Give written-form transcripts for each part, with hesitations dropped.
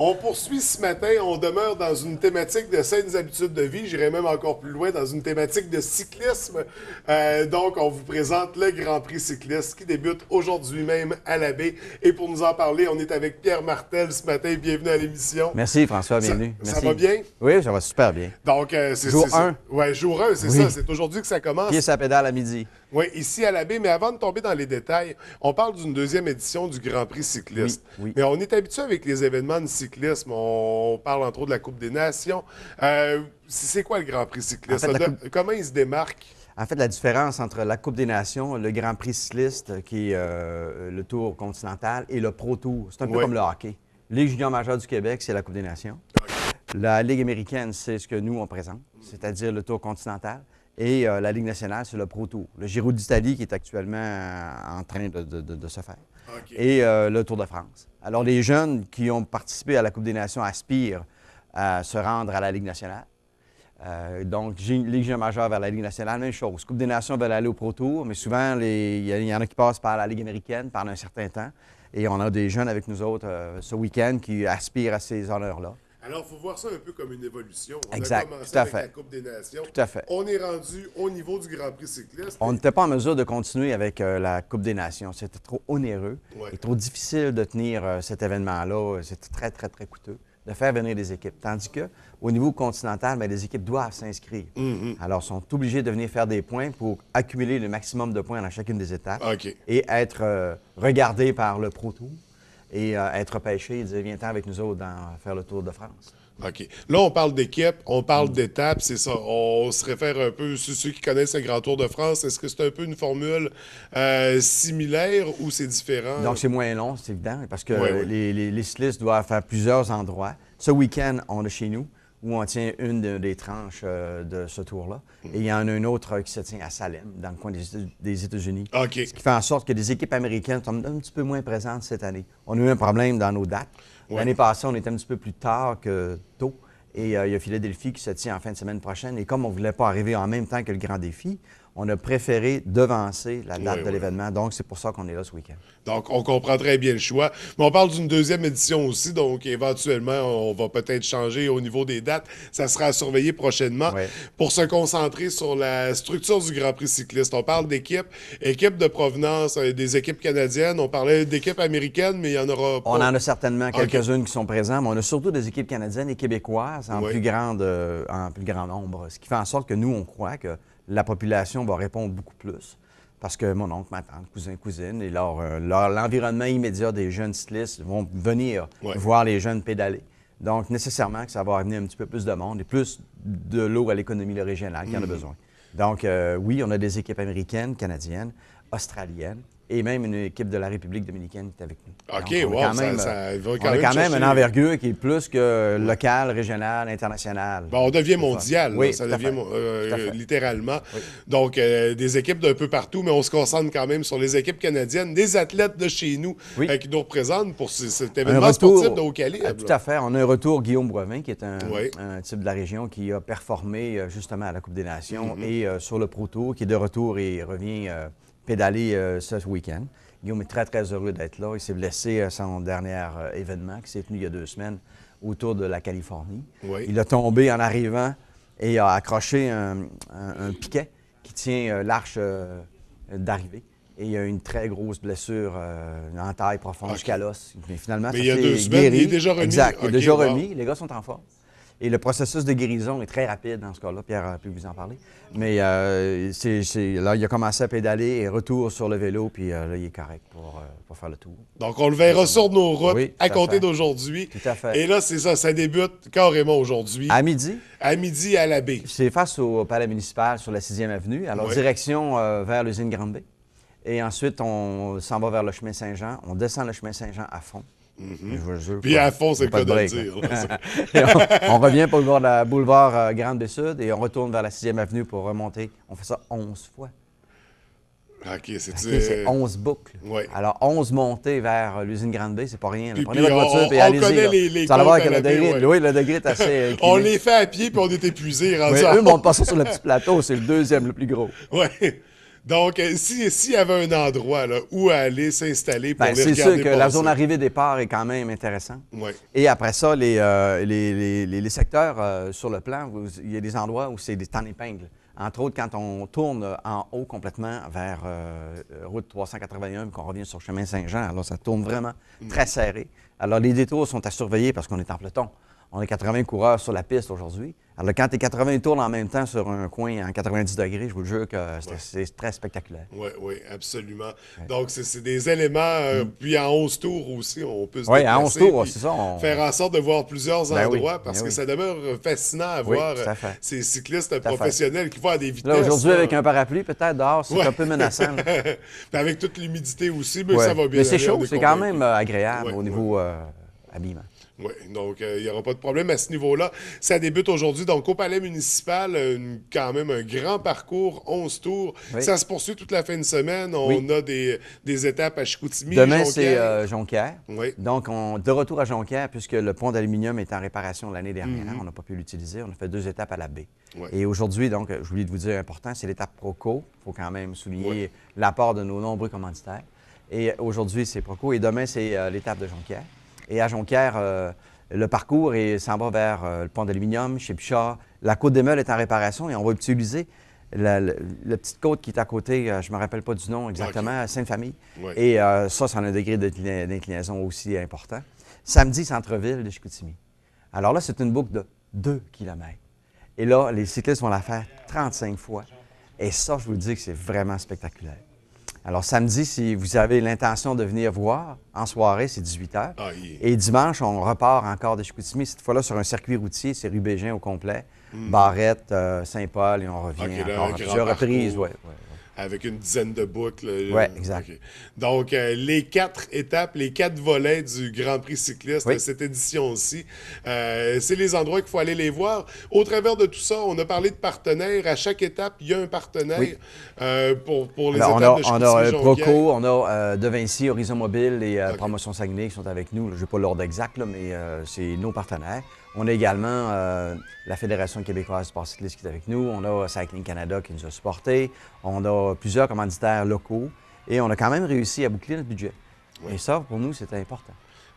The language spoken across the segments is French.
On poursuit ce matin, on demeure dans une thématique de saines habitudes de vie, j'irais même encore plus loin, dans une thématique de cyclisme. Donc, on vous présente le Grand Prix cycliste qui débute aujourd'hui même à la baie. Et pour nous en parler, on est avec Pierre Martel ce matin. Bienvenue à l'émission. Merci François, bienvenue. Ça va bien? Oui, ça va super bien. Donc, c'est jour 1. Oui, jour 1, c'est Oui. ça. C'est aujourd'hui que ça commence. Pied sur la pédale à midi. Oui, ici à la baie. Mais avant de tomber dans les détails, on parle d'une deuxième édition du Grand Prix cycliste. Oui. Mais on est habitué avec les événements de cyclisme. On parle entre autres de la Coupe des Nations. C'est quoi le Grand Prix cycliste? En fait, Comment il se démarque? En fait, la différence entre la Coupe des Nations, le Grand Prix cycliste, qui est le Tour continental, et le Pro Tour, c'est un peu comme le hockey. Ligue junior majeure du Québec, c'est la Coupe des Nations. La Ligue américaine, c'est ce que nous, on présente, c'est-à-dire le Tour continental. Et la Ligue nationale, c'est le Pro Tour. Le Giro d'Italie qui est actuellement en train de se faire. Okay. Et le Tour de France. Alors, les jeunes qui ont participé à la Coupe des Nations aspirent à se rendre à la Ligue nationale. Donc, Ligue junior majeure vers la Ligue nationale, même chose. Coupe des Nations veulent aller au Pro Tour, mais souvent, il y en a qui passent par la Ligue américaine pendant un certain temps. Et on a des jeunes avec nous autres ce week-end qui aspirent à ces honneurs-là. Alors, il faut voir ça un peu comme une évolution. Exact, a commencé tout à avec fait. la Coupe des Nations. Tout à fait. On est rendu au niveau du Grand Prix cycliste. On n'était pas en mesure de continuer avec la Coupe des Nations. C'était trop onéreux et trop difficile de tenir cet événement-là. C'était très, très, très coûteux de faire venir des équipes. Tandis qu'au niveau continental, bien, les équipes doivent s'inscrire. Alors, ils sont obligés de venir faire des points pour accumuler le maximum de points dans chacune des étapes et être regardés par le Pro Tour. Et être repêché et dire, viens-t'en avec nous autres faire le Tour de France. OK. Là, on parle d'équipe, on parle d'étapes, c'est ça. On se réfère un peu, ceux qui connaissent le Grand Tour de France, est-ce que c'est un peu une formule similaire ou c'est différent? Donc, c'est moins long, c'est évident, parce que les cyclistes doivent faire plusieurs endroits. Ce week-end, on est chez nous, où on tient une des tranches de ce tour-là. Et il y en a une autre qui se tient à Salem, dans le coin des États-Unis. Okay. Ce qui fait en sorte que les équipes américaines sont un petit peu moins présentes cette année. On a eu un problème dans nos dates. L'année passée, on était un petit peu plus tard que tôt. Et il y a Philadelphie qui se tient en fin de semaine prochaine. Et comme on ne voulait pas arriver en même temps que le Grand Défi, on a préféré devancer la date de l'événement. Donc, c'est pour ça qu'on est là ce week-end. Donc, on comprend très bien le choix. Mais on parle d'une deuxième édition aussi. Donc, éventuellement, on va peut-être changer au niveau des dates. Ça sera à surveiller prochainement. Pour se concentrer sur la structure du Grand Prix cycliste. On parle d'équipes, équipes de provenance, des équipes canadiennes. On parlait d'équipes américaines, mais il y en aura pas. On en a certainement quelques-unes qui sont présentes, mais on a surtout des équipes canadiennes et québécoises en plus grand nombre. Ce qui fait en sorte que nous, on croit que la population va répondre beaucoup plus. Parce que mon oncle, ma tante, cousin, cousine, et l'environnement immédiat des jeunes cyclistes vont venir voir les jeunes pédaler. Donc, nécessairement, que ça va amener un petit peu plus de monde et plus de l'eau à l'économie régionale qui en a besoin. Donc, oui, on a des équipes américaines, canadiennes, australiennes, et même une équipe de la République dominicaine qui est avec nous. OK, on a quand même une envergure qui est plus que locale, régionale, internationale. Bon, on devient mondial, oui, ça devient littéralement. Oui. Donc, des équipes d'un peu partout, mais on se concentre quand même sur les équipes canadiennes, des athlètes de chez nous qui nous représentent pour cet événement sportif de haut calibre. Tout à fait. On a un retour Guillaume Boivin, qui est un type de la région qui a performé justement à la Coupe des Nations et sur le Pro Tour, qui est de retour et revient pédaler ce week-end. Guillaume est très, très heureux d'être là. Il s'est blessé à son dernier événement qui s'est tenu il y a 2 semaines autour de la Californie. Il a tombé en arrivant et a accroché un piquet qui tient l'arche d'arrivée. Et il a une très grosse blessure en taille profonde jusqu'à l'os. Mais finalement, il y a 2 semaines, il est déjà remis. Exact, il est déjà remis. Les gars sont en forme. Et le processus de guérison est très rapide dans ce cas-là. Pierre a pu vous en parler. Mais là, il a commencé à pédaler et retour sur le vélo, puis là, il est correct pour faire le tour. Donc, on le verra sur nos routes à compter d'aujourd'hui. Tout à fait. Et là, c'est ça débute carrément aujourd'hui. À midi. À midi, à la baie. C'est face au palais municipal sur la 6e avenue. Alors, direction vers l'usine Grande Bay. Et ensuite, on s'en va vers le chemin Saint-Jean. On descend le chemin Saint-Jean à fond. Puis à fond, c'est le cas de le dire. on revient pour le boulevard Grande-Bay-Sud et on retourne vers la 6e avenue pour remonter. On fait ça 11 fois. OK, c'est 11 boucles. Alors, 11 montées vers l'usine Grande-Bay, c'est pas rien. Prenez votre voiture et allez-y. Connaît les ça va voir que le degré est assez on les fait à pied puis on est épuisés. Eux ne montent pas ça sur le petit plateau, c'est le deuxième, le plus gros. Oui. Donc, s'il y avait un endroit là, où aller s'installer pour les regarder c'est sûr que passer. la zone arrivée-départ est quand même intéressante. Ouais. Et après ça, les secteurs sur le plan, il y a des endroits où c'est des temps d'épingle. Entre autres, quand on tourne en haut complètement vers route 381 et qu'on revient sur le chemin Saint-Jean, alors ça tourne vraiment très serré. Alors, les détours sont à surveiller parce qu'on est en peloton. On a 80 coureurs sur la piste aujourd'hui. Alors, quand tu es 80 tournes en même temps sur un coin en 90 degrés, je vous jure que c'est très spectaculaire. Oui, absolument. Ouais. Donc, c'est des éléments. Puis en 11 tours aussi, on peut se déplacer. Oui, en 11 tours, c'est ça. Faire en sorte de voir plusieurs endroits parce que ça demeure fascinant à voir ces cyclistes professionnels qui vont à des vitesses. Là, aujourd'hui, avec un parapluie, peut-être dehors, c'est un peu menaçant. Puis avec toute l'humidité aussi, mais ça va bien. Mais c'est chaud, c'est quand même agréable au niveau habillement. Oui, donc il n'y aura pas de problème à ce niveau-là. Ça débute aujourd'hui, donc au Palais municipal, quand même un grand parcours, 11 tours. Oui. Ça se poursuit toute la fin de semaine. On a des étapes à Chicoutimi, Demain, c'est Jonquière. Oui. Donc, de retour à Jonquière, puisque le pont d'aluminium est en réparation l'année dernière. On n'a pas pu l'utiliser. On a fait 2 étapes à la baie. Oui. Et aujourd'hui, donc, je voulais vous dire important, c'est l'étape Proco. Il faut quand même souligner l'apport de nos nombreux commanditaires. Et aujourd'hui, c'est Proco. Et demain, c'est l'étape de Jonquière. Et à Jonquière, le parcours s'en va vers le pont d'aluminium, chez Pichard. La côte des Meules est en réparation et on va utiliser la petite côte qui est à côté, je ne me rappelle pas du nom exactement, Sainte-Famille. Oui. Et ça a un degré d'inclinaison aussi important. Samedi, centre-ville de Chicoutimi. Alors là, c'est une boucle de 2 km. Et là, les cyclistes vont la faire 35 fois. Et ça, je vous dis que c'est vraiment spectaculaire. Alors, samedi, si vous avez l'intention de venir voir, en soirée, c'est 18 h. Et dimanche, on repart encore de Chicoutimi, cette fois-là sur un circuit routier, c'est rue Bégin au complet, Barrette, Saint-Paul, et on revient encore à plusieurs reprises. Avec une dizaine de boucles. Oui, exact. Okay. Donc, les 4 étapes, les 4 volets du Grand Prix cycliste, cette édition aussi, c'est les endroits qu'il faut aller les voir. Au travers de tout ça, on a parlé de partenaires. À chaque étape, il y a un partenaire pour les étapes de Chicoutimi. On a Proco, on a De Vinci, Horizon Mobile et Promotion Saguenay qui sont avec nous. Je n'ai pas l'ordre exact, là, mais c'est nos partenaires. On a également la Fédération québécoise de sport cycliste qui est avec nous. On a Cycling Canada qui nous a supportés. On a plusieurs commanditaires locaux. Et on a quand même réussi à boucler notre budget. Oui. Et ça, pour nous, c'était important.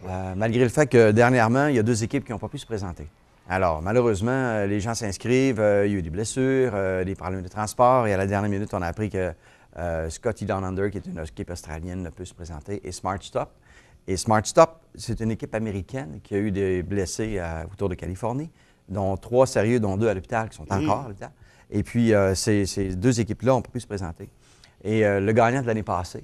Oui. Malgré le fait que dernièrement, il y a 2 équipes qui n'ont pas pu se présenter. Alors, malheureusement, les gens s'inscrivent. Il y a eu des blessures, des problèmes de transport. Et à la dernière minute, on a appris que Scotty Down Under, qui est une équipe australienne, ne peut se présenter. Et Smart Stop. Et Smart Stop, c'est une équipe américaine qui a eu des blessés autour de Californie, dont 3 sérieux, dont 2 à l'hôpital, qui sont encore à l'hôpital. Et puis, ces 2 équipes-là n'ont pas pu se présenter. Et le gagnant de l'année passée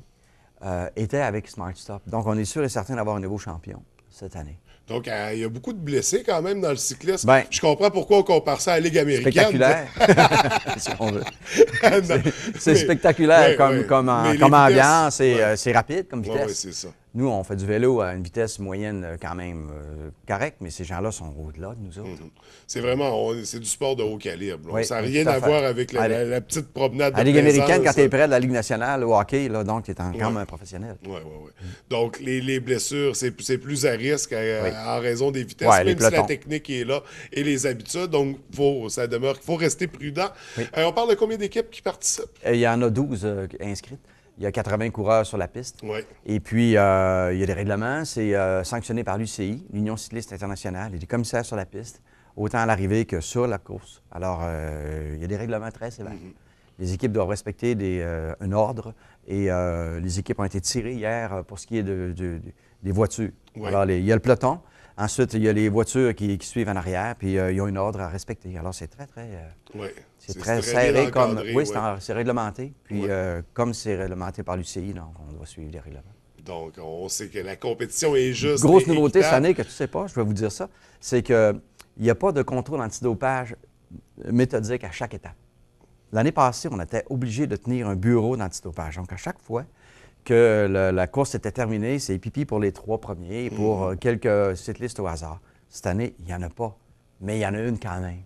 était avec Smart Stop. Donc, on est sûr et certain d'avoir un nouveau champion cette année. Donc, il y a beaucoup de blessés quand même dans le cyclisme. Je comprends pourquoi on compare ça à la Ligue américaine. Spectaculaire, si on veut. C'est spectaculaire comme ambiance et c'est rapide comme vitesse. Oui, c'est ça. Nous, on fait du vélo à une vitesse moyenne quand même correcte, mais ces gens-là sont au-delà de nous autres. C'est vraiment, c'est du sport de haut calibre. Oui, ça n'a rien à voir avec la petite promenade de la Ligue américaine, quand tu es près de la Ligue nationale au hockey, là, donc tu es quand même un professionnel. Oui. Donc, les blessures, c'est plus à risque en raison des vitesses, même si la technique est là et les habitudes. Donc, ça demeure qu'il faut rester prudent. On parle de combien d'équipes qui participent? Il y en a 12 inscrites. Il y a 80 coureurs sur la piste. Oui. Et puis, il y a des règlements. C'est sanctionné par l'UCI, l'Union cycliste internationale. Il y a des commissaires sur la piste, autant à l'arrivée que sur la course. Alors, il y a des règlements très sévères. Les équipes doivent respecter un ordre et les équipes ont été tirées hier pour ce qui est des voitures. Oui. Alors, il y a le peloton. Ensuite, il y a les voitures qui suivent en arrière, puis ils ont un ordre à respecter. Alors, c'est très, très... C'est très serré comme... Oui, c'est réglementé. Puis comme c'est réglementé par l'UCI, donc on doit suivre les règlements. Donc, on sait que la compétition est juste. Grosse nouveauté cette année que tu ne sais pas, je vais vous dire ça, c'est qu'il n'y a pas de contrôle antidopage méthodique à chaque étape. L'année passée, on était obligé de tenir un bureau d'antidopage. Donc, à chaque fois que la course était terminée, c'est pipi pour les 3 premiers, pour quelques cyclistes au hasard. Cette année, il n'y en a pas, mais il y en a une quand même.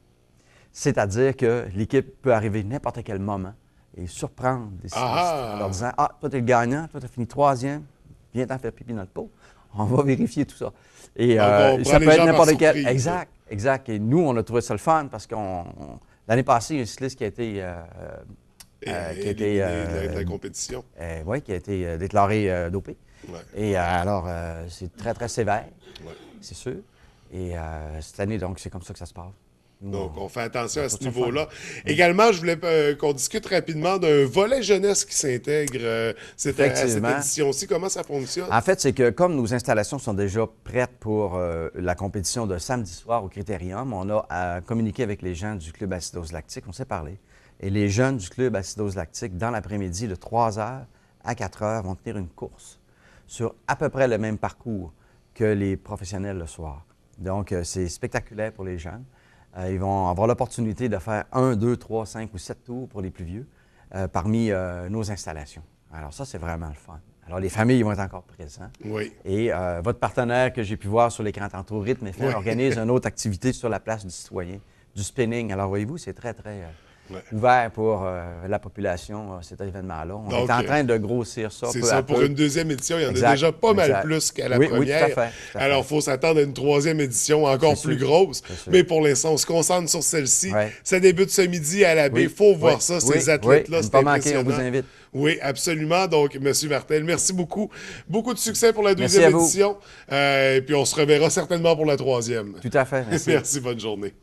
C'est-à-dire que l'équipe peut arriver n'importe quel moment et surprendre des cyclistes en leur disant « Ah, toi, tu es le gagnant, toi, tu as fini 3e, viens t'en faire pipi dans le pot. On va vérifier tout ça. » Et ça peut être n'importe quel. Exact. Et nous, on a trouvé ça le fun parce que l'année passée, il y a un cycliste qui a été qui a été... de la compétition. Oui, qui a été déclaré dopé. Ouais. Et alors, c'est très, très sévère, Ouais. c'est sûr. Et cette année, donc, c'est comme ça que ça se passe. Donc, on fait attention à ce niveau-là. Également, je voulais qu'on discute rapidement d'un volet jeunesse qui s'intègre à cette édition-ci. Comment ça fonctionne? En fait, c'est que comme nos installations sont déjà prêtes pour la compétition de samedi soir au Critérium, on a communiqué avec les gens du Club Acidose Lactique, on s'est parlé. Et les jeunes du Club Acidose Lactique, dans l'après-midi, de 3 h à 4 h, vont tenir une course sur à peu près le même parcours que les professionnels le soir. Donc, c'est spectaculaire pour les jeunes. Ils vont avoir l'opportunité de faire 1, 2, 3, 5 ou 7 tours pour les plus vieux parmi nos installations. Alors ça, c'est vraiment le fun. Alors les familles vont être encore présentes. Oui. Et votre partenaire que j'ai pu voir sur l'écran tantôt, Rythme FM, organise une autre activité sur la place du citoyen, du spinning. Alors voyez-vous, c'est très, très ouvert pour la population, cet événement-là. On est en train de grossir ça. C'est ça, pour une deuxième édition, il y en a déjà pas mal plus qu'à la première. Oui, tout à fait. Alors, il faut s'attendre à une troisième édition encore plus grosse. Mais pour l'instant, on se concentre sur celle-ci. Ça débute ce midi à la baie. Il faut voir ça, ces athlètes-là. C'est impressionnant. On vous invite. Oui, absolument. Donc, M. Martel, merci beaucoup. Beaucoup de succès pour la deuxième édition. Et puis, on se reverra certainement pour la troisième. Tout à fait. Merci, bonne journée.